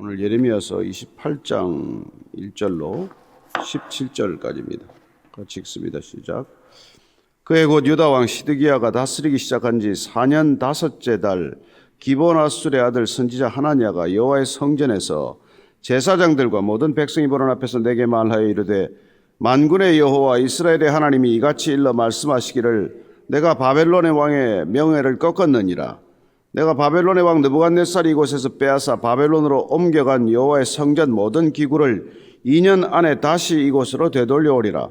오늘 예레미야서 28장 1절로 17절까지입니다. 같이 읽습니다. 시작. 그해 곧 유다 왕 시드기야가 다스리기 시작한 지 4년 5째 달 기본 아술의 아들 선지자 하나냐가 여호와의 성전에서 제사장들과 모든 백성이 보는 앞에서 내게 말하여 이르되, 만군의 여호와 이스라엘의 하나님이 이같이 일러 말씀하시기를, 내가 바벨론의 왕의 명예를 꺾었느니라. 내가 바벨론의 왕 느부갓네살이 이곳에서 빼앗아 바벨론으로 옮겨간 여호와의 성전 모든 기구를 2년 안에 다시 이곳으로 되돌려오리라.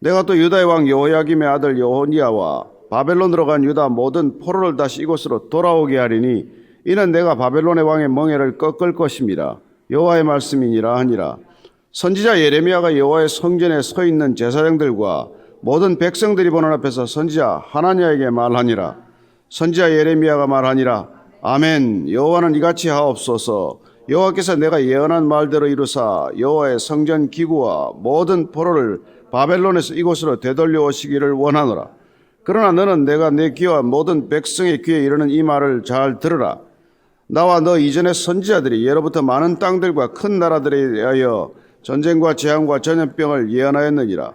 내가 또 유다의 왕 여호야김의 아들 여호니야와 바벨론으로 간 유다 모든 포로를 다시 이곳으로 돌아오게 하리니, 이는 내가 바벨론의 왕의 멍에를 꺾을 것임이라. 여호와의 말씀이니라 하니라. 선지자 예레미야가 여호와의 성전에 서 있는 제사장들과 모든 백성들이 보는 앞에서 선지자 하나냐에게 말하니라. 선지자 예레미야가 말하니라. 아멘. 여호와는 이같이 하옵소서. 여호와께서 내가 예언한 말대로 이루사 여호와의 성전 기구와 모든 포로를 바벨론에서 이곳으로 되돌려 오시기를 원하노라. 그러나 너는 내가 내 귀와 모든 백성의 귀에 이르는 이 말을 잘 들으라. 나와 너 이전의 선지자들이 예로부터 많은 땅들과 큰 나라들에 대하여 전쟁과 재앙과 전염병을 예언하였느니라.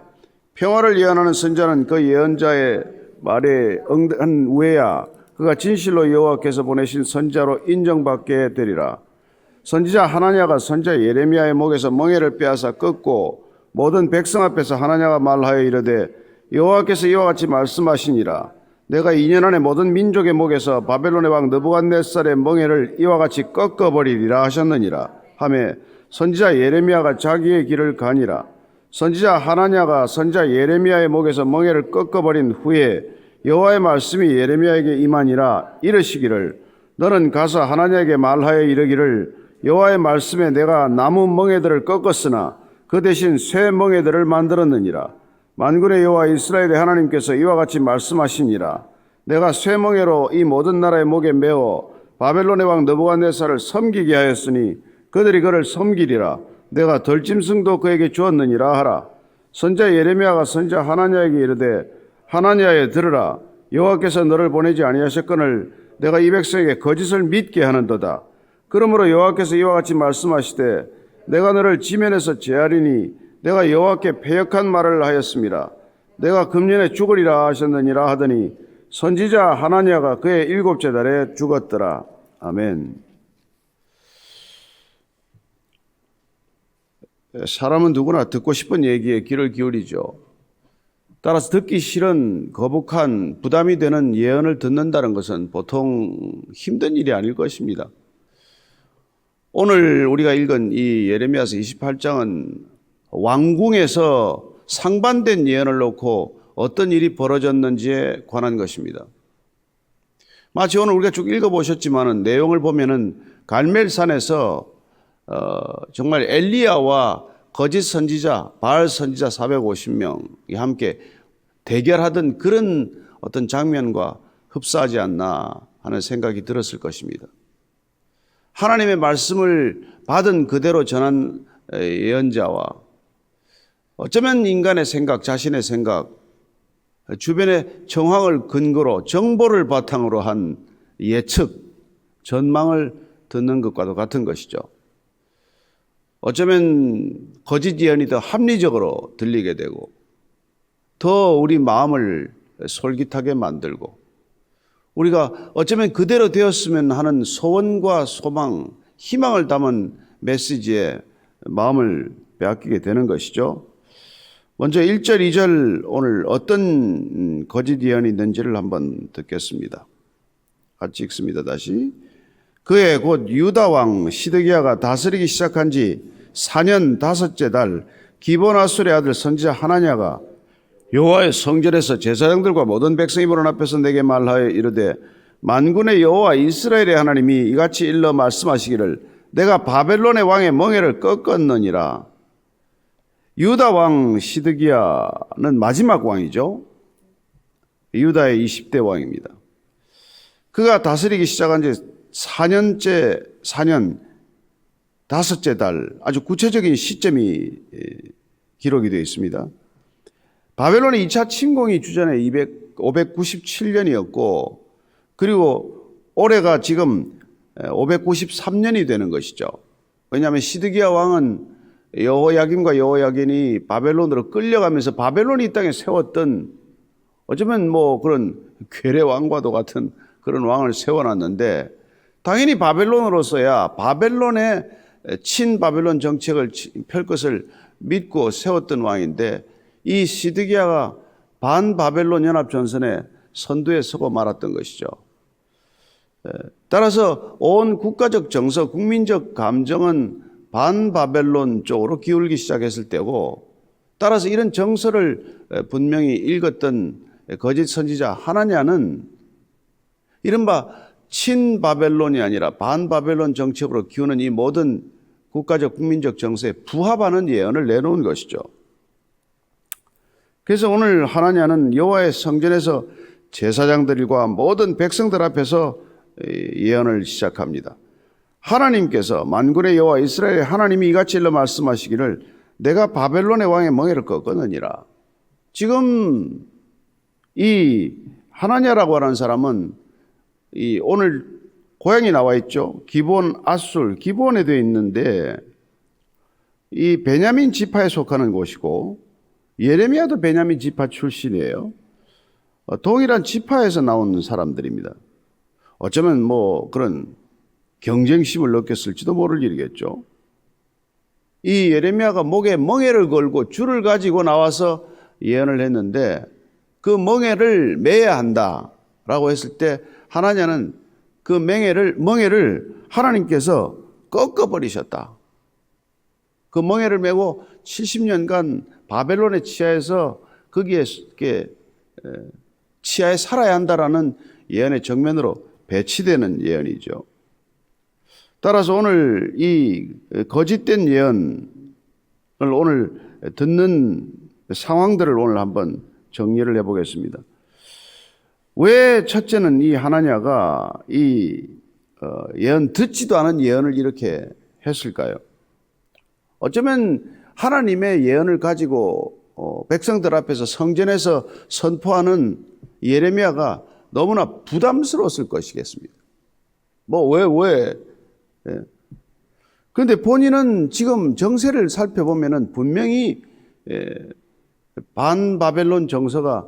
평화를 예언하는 선지자는 그 예언자의 말에 응한 후에야 그가 진실로 여호와께서 보내신 선지자로 인정받게 되리라. 선지자 하나냐가 선지자 예레미야의 목에서 멍에를 빼앗아 꺾고 모든 백성 앞에서 하나냐가 말하여 이르되, 여호와께서 이와 같이 말씀하시니라. 내가 2년 안에 모든 민족의 목에서 바벨론의 왕 느부갓네살의 멍에를 이와 같이 꺾어버리리라 하셨느니라 하며 선지자 예레미야가 자기의 길을 가니라. 선지자 하나냐가 선지자 예레미야의 목에서 멍에를 꺾어버린 후에 여호와의 말씀이 예레미야에게 임하니라. 이르시기를, 너는 가서 하나냐에게 말하여 이르기를, 여호와의 말씀에 내가 나무 멍에들을 꺾었으나 그 대신 새 멍에들을 만들었느니라. 만군의 여호와 이스라엘의 하나님께서 이와 같이 말씀하시니라. 내가 새 멍에로 이 모든 나라의 목에 메어 바벨론의 왕 느부갓네살을 섬기게 하였으니 그들이 그를 섬기리라. 내가 덜짐승도 그에게 주었느니라 하라. 선지자 예레미야가 선지자 하나냐에게 이르되, 하나냐에 들으라. 여호와께서 너를 보내지 아니하셨거늘 내가 이 백성에게 거짓을 믿게 하는도다. 그러므로 여호와께서 이와 같이 말씀하시되, 내가 너를 지면에서 제하리니 내가 여호와께 패역한 말을 하였습니다. 내가 금년에 죽으리라 하셨느니라 하더니 선지자 하나냐가 그의 7째 달에 죽었더라. 아멘. 사람은 누구나 듣고 싶은 얘기에 귀를 기울이죠. 따라서 듣기 싫은 거북한 부담이 되는 예언을 듣는다는 것은 보통 힘든 일이 아닐 것입니다. 오늘 우리가 읽은 이 예레미야서 28장은 왕궁에서 상반된 예언을 놓고 어떤 일이 벌어졌는지에 관한 것입니다. 마치 오늘 우리가 쭉 읽어보셨지만 내용을 보면은 갈멜산에서 정말 엘리야와 거짓 선지자, 바알 선지자 450명이 함께 대결하던 그런 어떤 장면과 흡사하지 않나 하는 생각이 들었을 것입니다. 하나님의 말씀을 받은 그대로 전한 예언자와 어쩌면 인간의 생각, 자신의 생각, 주변의 정황을 근거로 정보를 바탕으로 한 예측, 전망을 듣는 것과도 같은 것이죠. 어쩌면 거짓 예언이 더 합리적으로 들리게 되고 더 우리 마음을 솔깃하게 만들고 우리가 어쩌면 그대로 되었으면 하는 소원과 소망, 희망을 담은 메시지에 마음을 빼앗기게 되는 것이죠. 먼저 1절, 2절 오늘 어떤 거짓 예언이 있는지를 한번 듣겠습니다. 같이 읽습니다. 다시. 그해 곧 유다 왕 시드기야가 다스리기 시작한 지 4년 5째 달 기본 아술의 아들 선지자 하나냐가 여호와의 성전에서 제사장들과 모든 백성이 보는 앞에서 내게 말하여 이르되, 만군의 여호와 이스라엘의 하나님이 이같이 일러 말씀하시기를, 내가 바벨론의 왕의 멍에를 꺾었느니라. 유다 왕 시드기야는 마지막 왕이죠. 유다의 20대 왕입니다. 그가 다스리기 시작한 지 4년 5째 달, 아주 구체적인 시점이 기록이 되어 있습니다. 바벨론의 2차 침공이 주전에 597년이었고 그리고 올해가 지금 593년이 되는 것이죠. 왜냐하면 시드기야 왕은 여호야김과 여호야긴이 바벨론으로 끌려가면서 바벨론이 이 땅에 세웠던 어쩌면 뭐 그런 괴뢰 왕과도 같은 그런 왕을 세워놨는데 당연히 바벨론으로서야 바벨론의 친바벨론 정책을 펼 것을 믿고 세웠던 왕인데 이 시드기야가 반바벨론 연합전선에 선두에 서고 말았던 것이죠. 따라서 온 국가적 정서, 국민적 감정은 반바벨론 쪽으로 기울기 시작했을 때고 따라서 이런 정서를 분명히 읽었던 거짓 선지자 하나냐는 이른바 친바벨론이 아니라 반바벨론 정책으로 기우는 이 모든 국가적 국민적 정서에 부합하는 예언을 내놓은 것이죠. 그래서 오늘 하나냐는 여호와의 성전에서 제사장들과 모든 백성들 앞에서 예언을 시작합니다. 하나님께서 만군의 여호와 이스라엘의 하나님이 이같이 일러 말씀하시기를 내가 바벨론의 왕의 멍에를 꺾었느니라. 지금 이 하나냐라고 하는 사람은 이 오늘 고향이 나와 있죠. 기브온 아술, 기브온에 되어 있는데 이 베냐민 지파에 속하는 곳이고 예레미야도 베냐민 지파 출신이에요. 동일한 지파에서 나온 사람들입니다. 어쩌면 뭐 그런 경쟁심을 느꼈을지도 모를 일이겠죠. 이 예레미야가 목에 멍에를 걸고 줄을 가지고 나와서 예언을 했는데 그 멍에를 매야 한다라고 했을 때 하나냐는 그 멍에를 하나님께서 꺾어버리셨다. 그 멍에를 메고 70년간 바벨론의 치하에서 거기에 치하에 살아야 한다라는 예언의 정면으로 배치되는 예언이죠. 따라서 오늘 이 거짓된 예언을 오늘 듣는 상황들을 오늘 한번 정리를 해보겠습니다. 왜 첫째는 이 하나냐가 이 예언 듣지도 않은 예언을 이렇게 했을까요? 어쩌면 하나님의 예언을 가지고 백성들 앞에서 성전에서 선포하는 예레미야가 너무나 부담스러웠을 것이겠습니다. 왜? 그런데 본인은 지금 정세를 살펴보면 분명히 반바벨론 정서가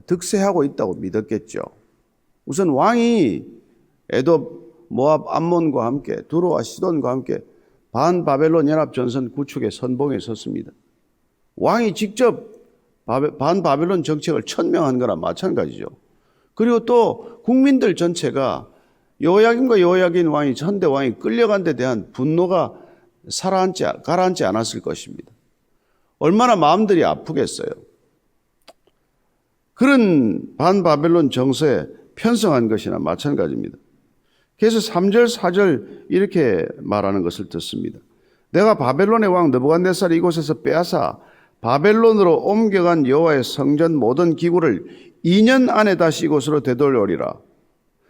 득세하고 있다고 믿었겠죠. 우선 왕이 에돔, 모압, 암몬과 함께 두로와 시돈과 함께 반바벨론 연합전선 구축의 선봉에 섰습니다. 왕이 직접 반바벨론 정책을 천명한 거나 마찬가지죠. 그리고 또 국민들 전체가 여호야김과 여호야긴 왕이 현대 왕이 끌려간 데 대한 분노가 가라앉지 않았을 것입니다. 얼마나 마음들이 아프겠어요. 그런 반바벨론 정서에 편성한 것이나 마찬가지입니다. 그래서 3절, 4절 이렇게 말하는 것을 듣습니다. 내가 바벨론의 왕 느부갓네살이 이곳에서 빼앗아 바벨론으로 옮겨간 여호와의 성전 모든 기구를 2년 안에 다시 이곳으로 되돌려오리라.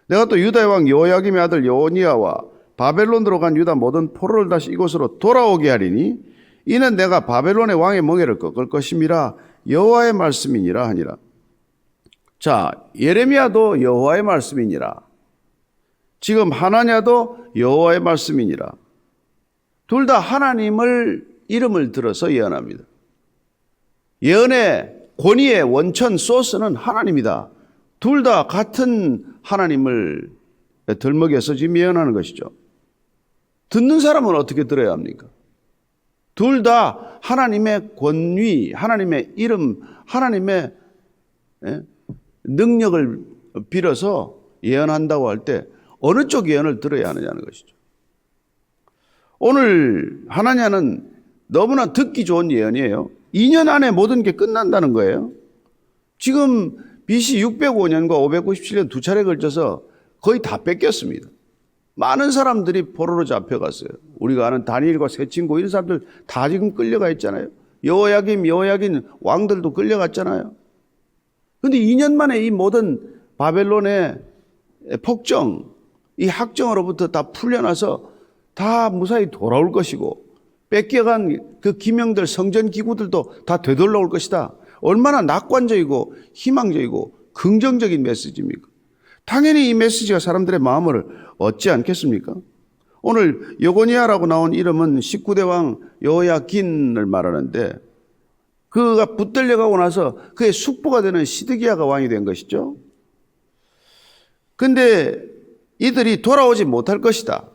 내가 또 유다의 왕 여호야김의 아들 여호니아와 바벨론으로 간 유다 모든 포로를 다시 이곳으로 돌아오게 하리니 이는 내가 바벨론의 왕의 멍에를 꺾을 것임이라 여호와의 말씀이니라 하니라. 자, 예레미야도 여호와의 말씀이니라. 지금 하나냐도 여호와의 말씀이니라. 둘 다 하나님을 이름을 들어서 예언합니다. 예언의 권위의 원천 소스는 하나님이다. 둘 다 같은 하나님을 들먹여서 지금 예언하는 것이죠. 듣는 사람은 어떻게 들어야 합니까? 둘 다 하나님의 권위, 하나님의 이름, 하나님의 능력을 빌어서 예언한다고 할 때 어느 쪽 예언을 들어야 하느냐는 것이죠. 오늘 하나냐는 너무나 듣기 좋은 예언이에요. 2년 안에 모든 게 끝난다는 거예요. 지금 BC 605년과 597년 두 차례 걸쳐서 거의 다 뺏겼습니다. 많은 사람들이 포로로 잡혀갔어요. 우리가 아는 다니엘과 세 친구 이런 사람들 다 지금 끌려가 있잖아요. 여호야긴 왕들도 끌려갔잖아요. 그런데 2년 만에 이 모든 바벨론의 폭정, 이 학정으로부터 다 풀려나서 다 무사히 돌아올 것이고 뺏겨간 그 기명들, 성전 기구들도 다 되돌아올 것이다. 얼마나 낙관적이고 희망적이고 긍정적인 메시지입니까? 당연히 이 메시지가 사람들의 마음을 얻지 않겠습니까? 오늘 여고니아라고 나온 이름은 19대 왕 여호야긴을 말하는데 그가 붙들려가고 나서 그의 숙부가 되는 시드기야가 왕이 된 것이죠. 근데 이들이 돌아오지 못할 것이다.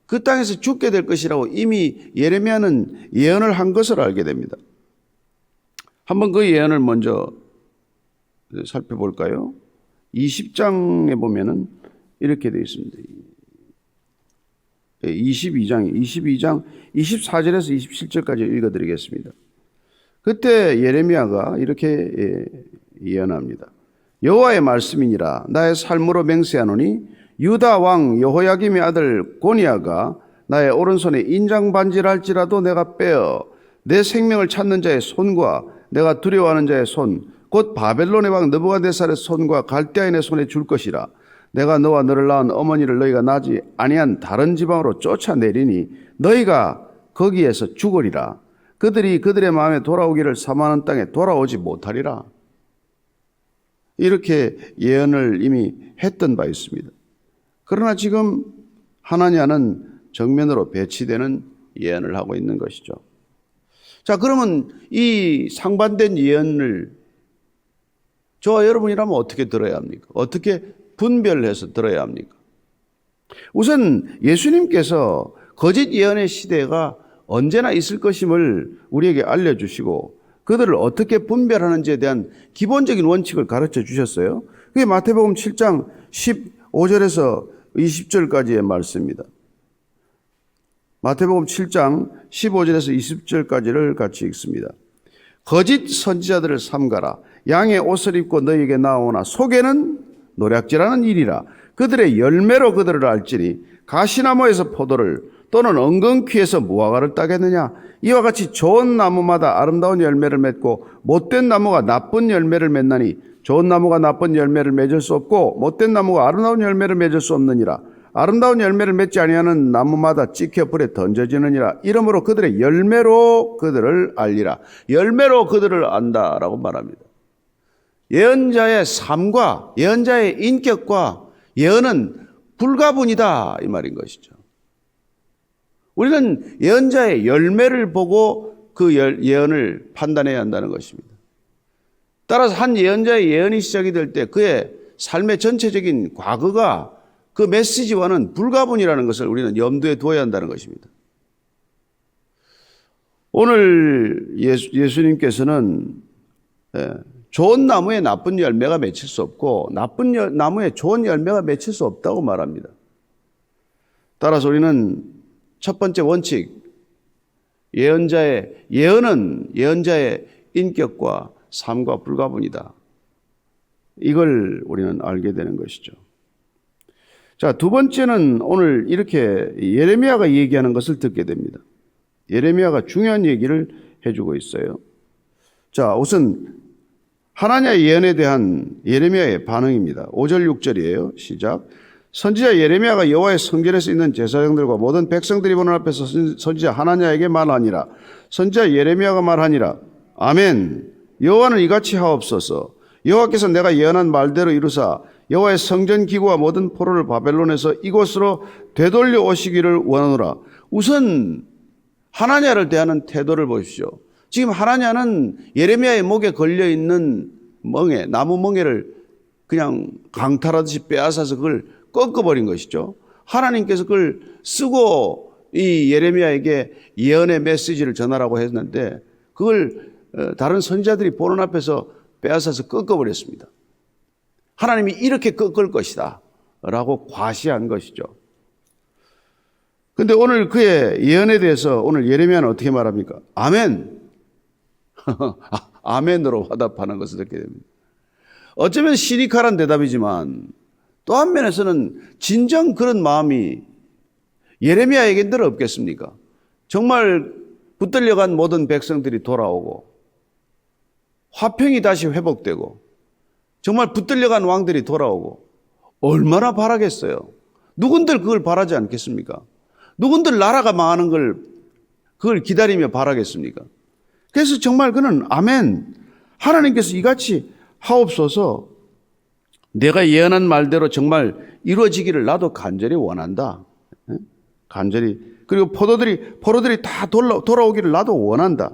그 땅에서 죽게 될 것이라고 이미 예레미야는 예언을 한 것을 알게 됩니다. 한번 그 예언을 먼저 살펴볼까요? 20장에 보면은 이렇게 되어 있습니다. 22장 24절에서 27절까지 읽어드리겠습니다. 그때 예레미야가 이렇게 예언합니다. 여호와의 말씀이니라. 나의 삶으로 맹세하노니 유다 왕 여호야김의 아들 고니야가 나의 오른손에 인장 반지를 할지라도 내가 빼어 내 생명을 찾는 자의 손과 내가 두려워하는 자의 손 곧 바벨론의 왕 느부갓네살의 손과 갈대아인의 손에 줄 것이라. 내가 너와 너를 낳은 어머니를 너희가 나지 아니한 다른 지방으로 쫓아내리니 너희가 거기에서 죽으리라. 그들이 그들의 마음에 돌아오기를 사모하는 땅에 돌아오지 못하리라. 이렇게 예언을 이미 했던 바 있습니다. 그러나 지금 하나냐는 정면으로 배치되는 예언을 하고 있는 것이죠. 자, 그러면 이 상반된 예언을 저와 여러분이라면 어떻게 들어야 합니까? 어떻게 분별해서 들어야 합니까? 우선 예수님께서 거짓 예언의 시대가 언제나 있을 것임을 우리에게 알려주시고 그들을 어떻게 분별하는지에 대한 기본적인 원칙을 가르쳐 주셨어요. 그게 마태복음 7장 15절에서 20절까지의 말씀입니다. 마태복음 7장 15절에서 20절까지를 같이 읽습니다. 거짓 선지자들을 삼가라. 양의 옷을 입고 너희에게 나오나 속에는 노략질하는 일이라. 그들의 열매로 그들을 알지니 가시나무에서 포도를 또는 엉겅퀴에서 무화과를 따겠느냐. 이와 같이 좋은 나무마다 아름다운 열매를 맺고 못된 나무가 나쁜 열매를 맺나니 좋은 나무가 나쁜 열매를 맺을 수 없고 못된 나무가 아름다운 열매를 맺을 수 없느니라. 아름다운 열매를 맺지 아니하는 나무마다 찍혀 불에 던져지느니라. 이러므로 그들의 열매로 그들을 알리라. 열매로 그들을 안다라고 말합니다. 예언자의 삶과 예언자의 인격과 예언은 불가분이다 이 말인 것이죠. 우리는 예언자의 열매를 보고 그 예언을 판단해야 한다는 것입니다. 따라서 한 예언자의 예언이 시작이 될 때 그의 삶의 전체적인 과거가 그 메시지와는 불가분이라는 것을 우리는 염두에 두어야 한다는 것입니다. 오늘 예수님께서는 좋은 나무에 나쁜 열매가 맺힐 수 없고 나쁜 나무에 좋은 열매가 맺힐 수 없다고 말합니다. 따라서 우리는 첫 번째 원칙, 예언은 예언자의 인격과 삶과 불가분이다. 이걸 우리는 알게 되는 것이죠. 자, 두 번째는 오늘 이렇게 예레미야가 얘기하는 것을 듣게 됩니다. 예레미야가 중요한 얘기를 해주고 있어요. 자, 우선 하나냐 예언에 대한 예레미야의 반응입니다. 5절 6절이에요. 시작. 선지자 예레미야가 여호와의 성전에서 있는 제사장들과 모든 백성들이 보는 앞에서 선지자 하나냐에게 말하니라. 선지자 예레미야가 말하니라. 아멘. 여호와는 이같이 하옵소서. 여호와께서 내가 예언한 말대로 이루사 여호와의 성전 기구와 모든 포로를 바벨론에서 이곳으로 되돌려 오시기를 원하노라. 우선 하나냐를 대하는 태도를 보십시오. 지금 하나냐는 예레미야의 목에 걸려있는 멍에, 나무 멍에를 그냥 강탈하듯이 빼앗아서 그걸 꺾어버린 것이죠. 하나님께서 그걸 쓰고 이 예레미야에게 예언의 메시지를 전하라고 했는데 그걸 다른 선지자들이 보는 앞에서 빼앗아서 꺾어버렸습니다. 하나님이 이렇게 꺾을 것이다 라고 과시한 것이죠. 그런데 오늘 그의 예언에 대해서 오늘 예레미야는 어떻게 말합니까? 아멘. 아멘으로 화답하는 것을 듣게 됩니다. 어쩌면 시니컬한 대답이지만 또 한면에서는 진정 그런 마음이 예레미야에게 늘 없겠습니까? 정말 붙들려간 모든 백성들이 돌아오고 화평이 다시 회복되고 정말 붙들려간 왕들이 돌아오고 얼마나 바라겠어요. 누군들 그걸 바라지 않겠습니까? 누군들 나라가 망하는 그걸 기다리며 바라겠습니까? 그래서 정말 그는 아멘. 하나님께서 이같이 하옵소서. 내가 예언한 말대로 정말 이루어지기를 나도 간절히 원한다. 간절히. 그리고 포로들이 다 돌아오기를 나도 원한다.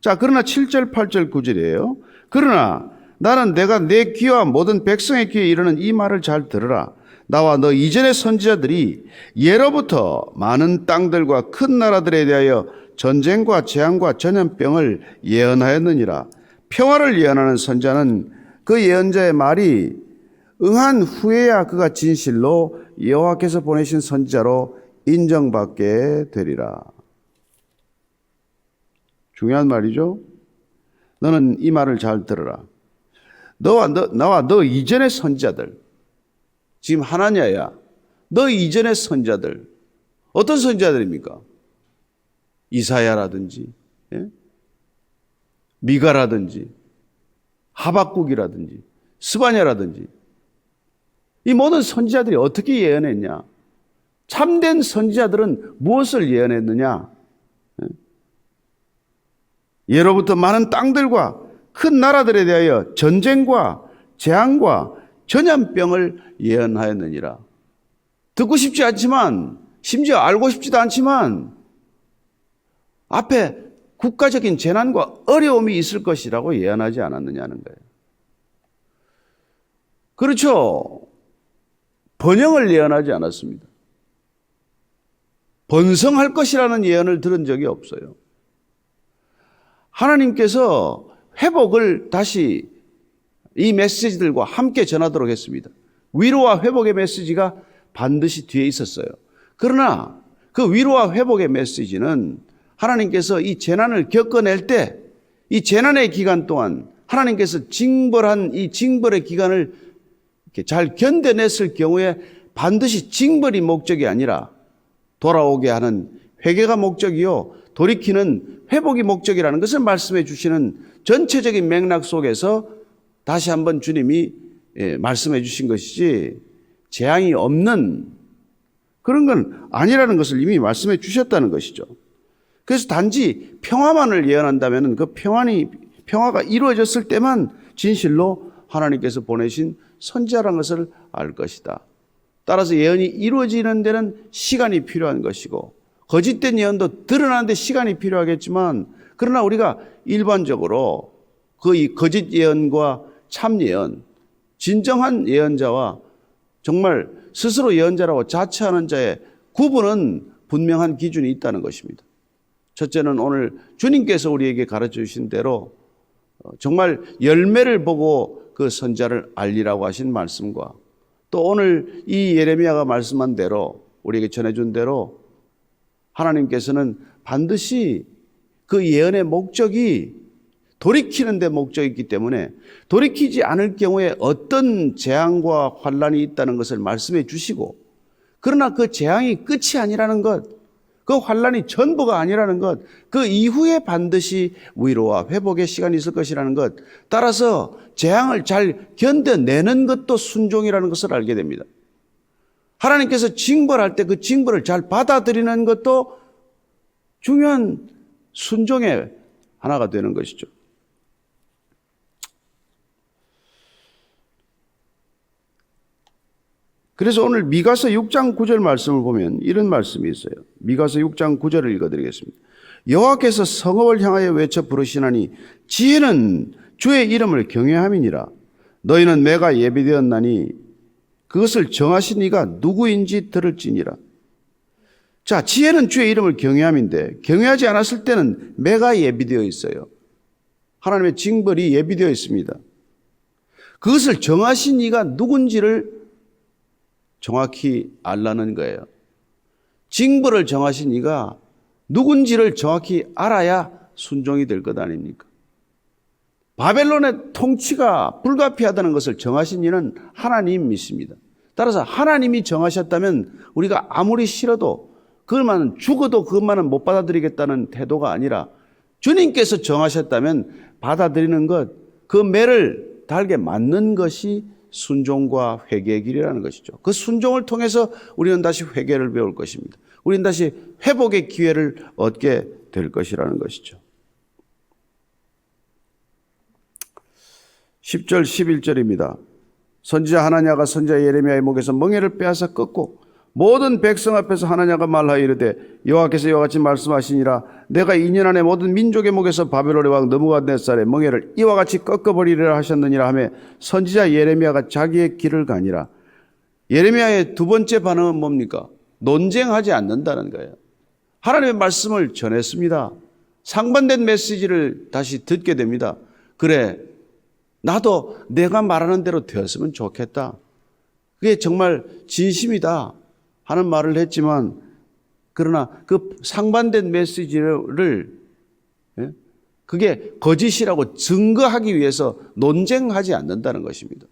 자, 그러나 7절, 8절, 9절이에요. 그러나 나는 내가 내 귀와 모든 백성의 귀에 이르는 이 말을 잘 들으라. 나와 너 이전의 선지자들이 예로부터 많은 땅들과 큰 나라들에 대하여 전쟁과 재앙과 전염병을 예언하였느니라. 평화를 예언하는 선지자는 그 예언자의 말이 응한 후에야 그가 진실로 여호와께서 보내신 선지자로 인정받게 되리라. 중요한 말이죠. 너는 이 말을 잘 들어라. 나와 너 이전의 선지자들, 지금 하나냐야, 너 이전의 선지자들, 어떤 선지자들입니까? 이사야라든지, 예? 미가라든지, 하박국이라든지, 스바냐라든지, 이 모든 선지자들이 어떻게 예언했냐? 참된 선지자들은 무엇을 예언했느냐? 예로부터 많은 땅들과 큰 나라들에 대하여 전쟁과 재앙과 전염병을 예언하였느니라. 듣고 싶지 않지만, 심지어 알고 싶지도 않지만 앞에 국가적인 재난과 어려움이 있을 것이라고 예언하지 않았느냐는 거예요. 그렇죠. 번영을 예언하지 않았습니다. 번성할 것이라는 예언을 들은 적이 없어요. 하나님께서 회복을 다시 이 메시지들과 함께 전하도록 했습니다. 위로와 회복의 메시지가 반드시 뒤에 있었어요. 그러나 그 위로와 회복의 메시지는 하나님께서 이 재난을 겪어낼 때 이 재난의 기간 동안 하나님께서 징벌한 이 징벌의 기간을 이렇게 잘 견뎌냈을 경우에 반드시 징벌이 목적이 아니라 돌아오게 하는 회개가 목적이요, 돌이키는 회복이 목적이라는 것을 말씀해 주시는 전체적인 맥락 속에서 다시 한번 주님이 말씀해 주신 것이지 재앙이 없는 그런 건 아니라는 것을 이미 말씀해 주셨다는 것이죠. 그래서 단지 평화만을 예언한다면 그 평화가 이루어졌을 때만 진실로 하나님께서 보내신 선지자라는 것을 알 것이다. 따라서 예언이 이루어지는 데는 시간이 필요한 것이고 거짓된 예언도 드러나는 데 시간이 필요하겠지만, 그러나 우리가 일반적으로 그 거짓 예언과 참 예언, 진정한 예언자와 정말 스스로 예언자라고 자처하는 자의 구분은 분명한 기준이 있다는 것입니다. 첫째는 오늘 주님께서 우리에게 가르쳐 주신 대로 정말 열매를 보고 그 선지자를 알리라고 하신 말씀과, 또 오늘 이 예레미야가 말씀한 대로 우리에게 전해준 대로 하나님께서는 반드시 그 예언의 목적이 돌이키는 데 목적이 있기 때문에 돌이키지 않을 경우에 어떤 재앙과 환란이 있다는 것을 말씀해 주시고, 그러나 그 재앙이 끝이 아니라는 것, 그 환란이 전부가 아니라는 것, 그 이후에 반드시 위로와 회복의 시간이 있을 것이라는 것, 따라서 재앙을 잘 견뎌내는 것도 순종이라는 것을 알게 됩니다. 하나님께서 징벌할 때 그 징벌을 잘 받아들이는 것도 중요한 순종의 하나가 되는 것이죠. 그래서 오늘 미가서 6장 9절 말씀을 보면 이런 말씀이 있어요. 미가서 6장 9절을 읽어드리겠습니다. 여호와께서 성읍을 향하여 외쳐 부르시나니 지혜는 주의 이름을 경외함이니라. 너희는 매가 예비되었나니 그것을 정하신 이가 누구인지 들을지니라. 자, 지혜는 주의 이름을 경외함인데 경외하지 않았을 때는 매가 예비되어 있어요. 하나님의 징벌이 예비되어 있습니다. 그것을 정하신 이가 누군지를 정확히 알라는 거예요. 징벌을 정하신 이가 누군지를 정확히 알아야 순종이 될 것 아닙니까? 바벨론의 통치가 불가피하다는 것을 정하신 이는 하나님 믿습니다. 따라서 하나님이 정하셨다면 우리가 아무리 싫어도 그것만은 죽어도 그것만은 못 받아들이겠다는 태도가 아니라 주님께서 정하셨다면 받아들이는 것, 그 매를 달게 맞는 것이 순종과 회개의 길이라는 것이죠. 그 순종을 통해서 우리는 다시 회개를 배울 것입니다. 우리는 다시 회복의 기회를 얻게 될 것이라는 것이죠. 10절 11절입니다. 선지자 하나냐가 선지자 예레미야의 목에서 멍에를 빼앗아 꺾고 모든 백성 앞에서 하나냐가 말하여 이르되 여호와께서 이와 같이 말씀하시니라 내가 2년 안에 모든 민족의 목에서 바벨론의 왕 느부갓네살의 멍에를 이와 같이 꺾어버리리라 하셨느니라 하며 선지자 예레미야가 자기의 길을 가니라. 예레미야의 두 번째 반응은 뭡니까? 논쟁하지 않는다는 거예요. 하나님의 말씀을 전했습니다. 상반된 메시지를 다시 듣게 됩니다. 그래, 나도 내가 말하는 대로 되었으면 좋겠다. 그게 정말 진심이다 하는 말을 했지만, 그러나 그 상반된 메시지를 그게 거짓이라고 증거하기 위해서 논쟁하지 않는다는 것입니다.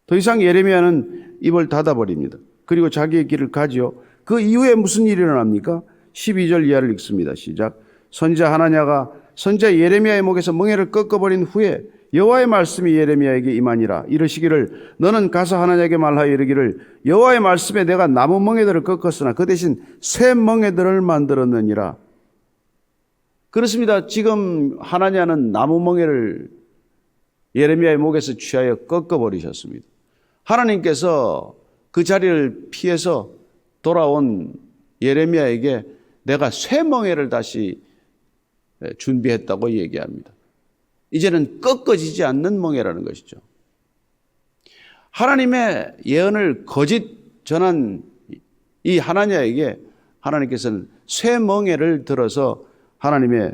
더 이상 예레미야는 입을 닫아버립니다. 그리고 자기의 길을 가지요. 그 이후에 무슨 일이 일어납니까? 12절 이하를 읽습니다. 시작. 선지자 하나냐가 선지자 예레미야의 목에서 멍에를 꺾어버린 후에 여호와의 말씀이 예레미야에게 임하니라. 이르시기를 너는 가서 하나냐에게 말하여 이르기를 여호와의 말씀에 내가 나무 멍에들을 꺾었으나 그 대신 새 멍에들을 만들었느니라. 그렇습니다. 지금 하나냐는 나무 멍에를 예레미야의 목에서 취하여 꺾어버리셨습니다. 하나님께서 그 자리를 피해서 돌아온 예레미야에게 내가 새 멍에를 다시 준비했다고 얘기합니다. 이제는 꺾어지지 않는 멍에라는 것이죠. 하나님의 예언을 거짓 전한 이 하나냐에게 하나님께서는 새 멍에를 들어서 하나님의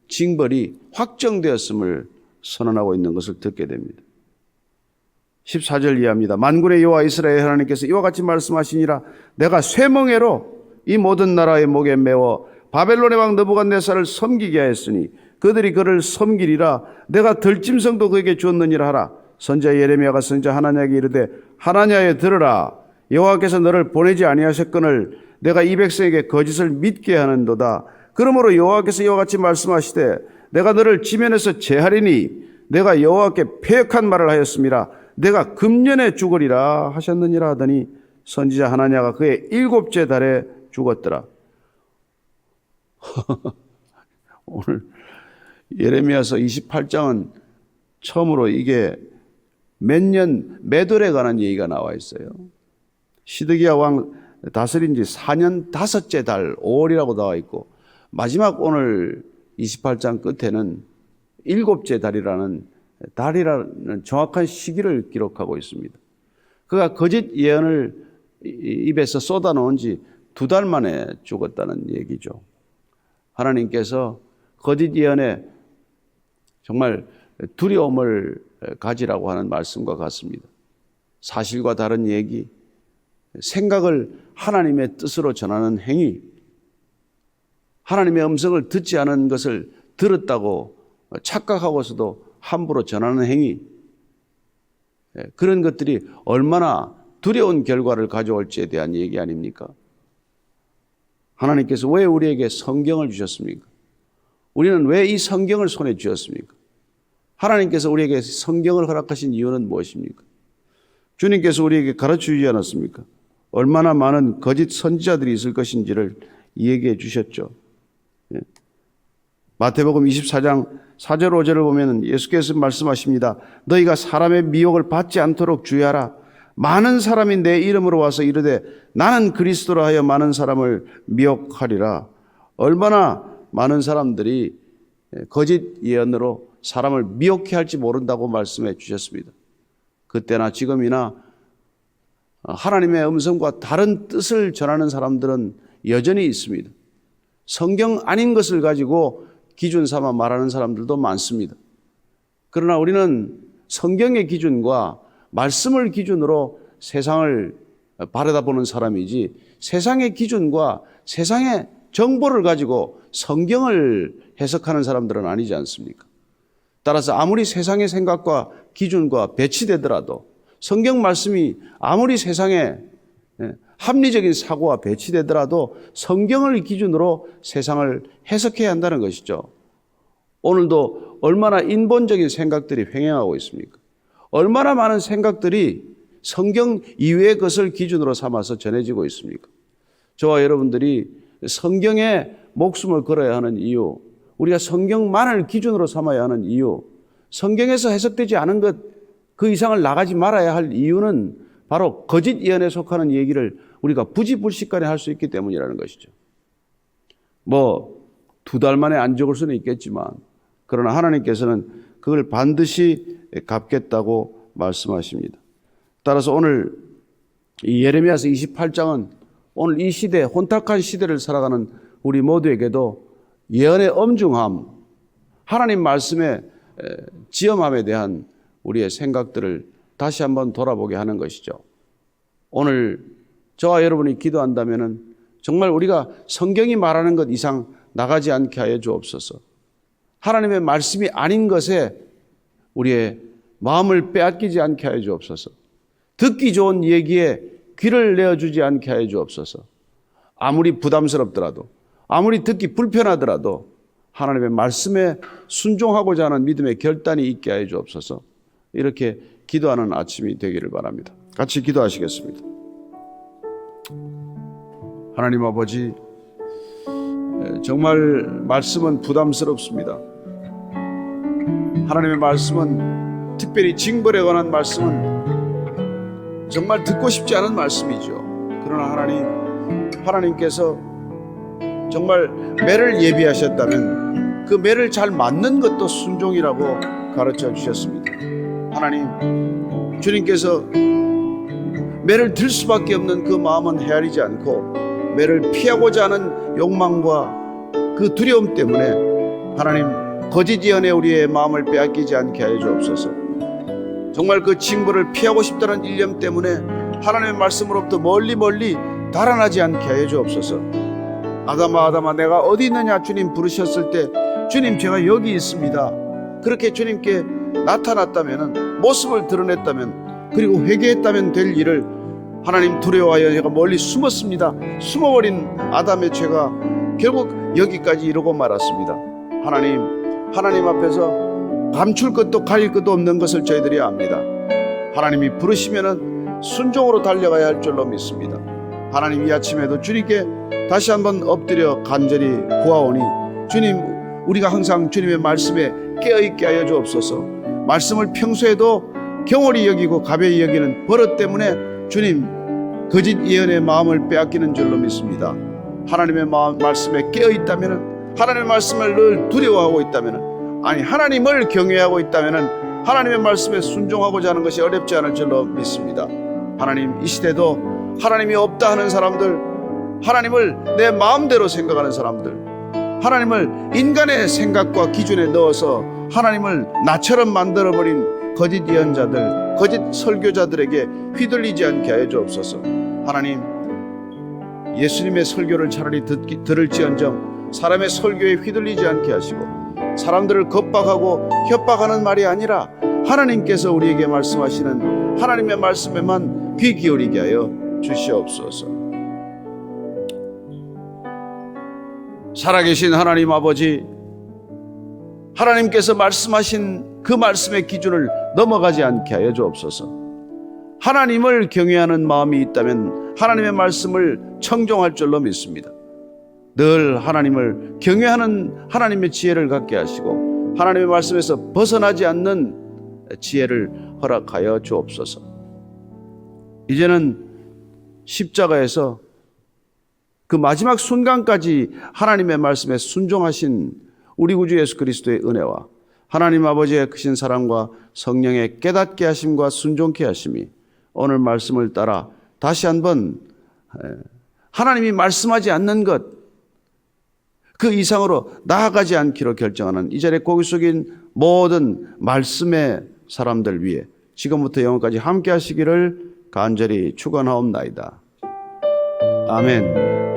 징벌이 확정되었음을 선언하고 있는 것을 듣게 됩니다. 14절 이하입니다. 만군의 여호와 이스라엘 하나님께서 이와 같이 말씀하시니라 내가 새 멍에로 이 모든 나라의 목에 메워 바벨론의 왕 느부갓네살을 섬기게 하였으니 그들이 그를 섬기리라. 내가 들짐승도 그에게 주었느니라 하라. 선지자 예레미야가 선지자 하나냐에게 이르되 하나냐에 들으라. 여호와께서 너를 보내지 아니하셨거늘 내가 이 백성에게 거짓을 믿게 하는도다. 그러므로 여호와께서 이와 같이 말씀하시되 내가 너를 지면에서 제하리니 내가 여호와께 패역한 말을 하였음이라. 내가 금년에 죽으리라 하셨느니라 하더니 선지자 하나냐가 그의 7째 달에 죽었더라. 오늘 예레미야서 28장은 처음으로 이게 몇 월에 관한 얘기가 나와 있어요. 시드기야 왕 다스린 지 4년 5째 달 5월이라고 나와 있고 마지막 오늘 28장 끝에는 7째 달이라는 정확한 시기를 기록하고 있습니다. 그가 거짓 예언을 입에서 쏟아놓은 지 2달 만에 죽었다는 얘기죠. 하나님께서 거짓 예언에 정말 두려움을 가지라고 하는 말씀과 같습니다. 사실과 다른 얘기, 생각을 하나님의 뜻으로 전하는 행위, 하나님의 음성을 듣지 않은 것을 들었다고 착각하고서도 함부로 전하는 행위, 그런 것들이 얼마나 두려운 결과를 가져올지에 대한 얘기 아닙니까? 하나님께서 왜 우리에게 성경을 주셨습니까? 우리는 왜 이 성경을 손에 쥐었습니까? 하나님께서 우리에게 성경을 허락하신 이유는 무엇입니까? 주님께서 우리에게 가르쳐 주지 않았습니까? 얼마나 많은 거짓 선지자들이 있을 것인지를 얘기해 주셨죠. 마태복음 24장 4절 5절을 보면 예수께서 말씀하십니다. 너희가 사람의 미혹을 받지 않도록 주의하라. 많은 사람이 내 이름으로 와서 이르되 나는 그리스도라 하여 많은 사람을 미혹하리라. 얼마나 많은 사람들이 거짓 예언으로 사람을 미혹해 할지 모른다고 말씀해 주셨습니다. 그때나 지금이나 하나님의 음성과 다른 뜻을 전하는 사람들은 여전히 있습니다. 성경 아닌 것을 가지고 기준 삼아 말하는 사람들도 많습니다. 그러나 우리는 성경의 기준과 말씀을 기준으로 세상을 바라보는 사람이지 세상의 기준과 세상의 정보를 가지고 성경을 해석하는 사람들은 아니지 않습니까? 따라서 아무리 세상의 생각과 기준과 배치되더라도 성경 말씀이 아무리 세상에 합리적인 사고와 배치되더라도 성경을 기준으로 세상을 해석해야 한다는 것이죠. 오늘도 얼마나 인본적인 생각들이 횡행하고 있습니까? 얼마나 많은 생각들이 성경 이외의 것을 기준으로 삼아서 전해지고 있습니까? 저와 여러분들이 성경에 목숨을 걸어야 하는 이유, 우리가 성경만을 기준으로 삼아야 하는 이유, 성경에서 해석되지 않은 것 그 이상을 나가지 말아야 할 이유는 바로 거짓 예언에 속하는 얘기를 우리가 부지불식간에 할 수 있기 때문이라는 것이죠. 뭐 2달 만에 안 적을 수는 있겠지만 그러나 하나님께서는 그걸 반드시 갚겠다고 말씀하십니다. 따라서 오늘 이 예레미야서 28장은 오늘 이 시대, 혼탁한 시대를 살아가는 우리 모두에게도 예언의 엄중함, 하나님 말씀의 지엄함에 대한 우리의 생각들을 다시 한번 돌아보게 하는 것이죠. 오늘 저와 여러분이 기도한다면은 정말 우리가 성경이 말하는 것 이상 나가지 않게 하여 주옵소서. 하나님의 말씀이 아닌 것에 우리의 마음을 빼앗기지 않게 하여 주옵소서. 듣기 좋은 얘기에 귀를 내어주지 않게 하여 주옵소서. 아무리 부담스럽더라도, 아무리 듣기 불편하더라도 하나님의 말씀에 순종하고자 하는 믿음의 결단이 있게 하여 주옵소서. 이렇게 기도하는 아침이 되기를 바랍니다. 같이 기도하시겠습니다. 하나님 아버지, 정말 말씀은 부담스럽습니다. 하나님의 말씀은, 특별히 징벌에 관한 말씀은 정말 듣고 싶지 않은 말씀이죠. 그러나 하나님께서 정말 매를 예비하셨다면 그 매를 잘 맞는 것도 순종이라고 가르쳐 주셨습니다. 하나님, 주님께서 매를 들 수밖에 없는 그 마음은 헤아리지 않고 매를 피하고자 하는 욕망과 그 두려움 때문에 하나님, 거짓 예언에 우리의 마음을 빼앗기지 않게 하여 주옵소서. 정말 그 징벌을 피하고 싶다는 일념 때문에 하나님의 말씀으로부터 멀리 달아나지 않게 하여 주옵소서. 아담아 내가 어디 있느냐 주님 부르셨을 때 주님 제가 여기 있습니다. 그렇게 주님께 나타났다면, 모습을 드러냈다면, 그리고 회개했다면 될 일을 하나님 두려워하여 제가 멀리 숨었습니다. 숨어버린 아담의 죄가 결국 여기까지 이르고 말았습니다. 하나님 앞에서 감출 것도 가릴 것도 없는 것을 저희들이 압니다. 하나님이 부르시면은 순종으로 달려가야 할 줄로 믿습니다. 하나님, 이 아침에도 주님께 다시 한번 엎드려 간절히 구하오니 주님, 우리가 항상 주님의 말씀에 깨어있게 하여 주옵소서. 말씀을 평소에도 경홀히 여기고 가벼이 여기는 버릇 때문에 주님, 거짓 예언의 마음을 빼앗기는 줄로 믿습니다. 하나님의 말씀에 깨어있다면, 하나님의 말씀을 늘 두려워하고 있다면, 아니 하나님을 경외하고 있다면 하나님의 말씀에 순종하고자 하는 것이 어렵지 않을 줄로 믿습니다. 하나님, 이 시대도 하나님이 없다 하는 사람들, 하나님을 내 마음대로 생각하는 사람들, 하나님을 인간의 생각과 기준에 넣어서 하나님을 나처럼 만들어버린 거짓 예언자들, 거짓 설교자들에게 휘둘리지 않게 하여 주옵소서. 하나님, 예수님의 설교를 차라리 들을지언정 사람의 설교에 휘둘리지 않게 하시고, 사람들을 겁박하고 협박하는 말이 아니라 하나님께서 우리에게 말씀하시는 하나님의 말씀에만 귀 기울이게 하여 주시옵소서. 살아계신 하나님 아버지, 하나님께서 말씀하신 그 말씀의 기준을 넘어가지 않게 하여 주옵소서. 하나님을 경외하는 마음이 있다면 하나님의 말씀을 청종할 줄로 믿습니다. 늘 하나님을 경외하는 하나님의 지혜를 갖게 하시고 하나님의 말씀에서 벗어나지 않는 지혜를 허락하여 주옵소서. 이제는 십자가에서 그 마지막 순간까지 하나님의 말씀에 순종하신 우리 구주 예수 그리스도의 은혜와 하나님 아버지의 크신 사랑과 성령의 깨닫게 하심과 순종케 하심이 오늘 말씀을 따라 다시 한번 하나님이 말씀하지 않는 것, 그 이상으로 나아가지 않기로 결정하는 이 자리에 고개 숙인 모든 말씀의 사람들 위해 지금부터 영원까지 함께 하시기를 간절히 축원하옵나이다. 아멘.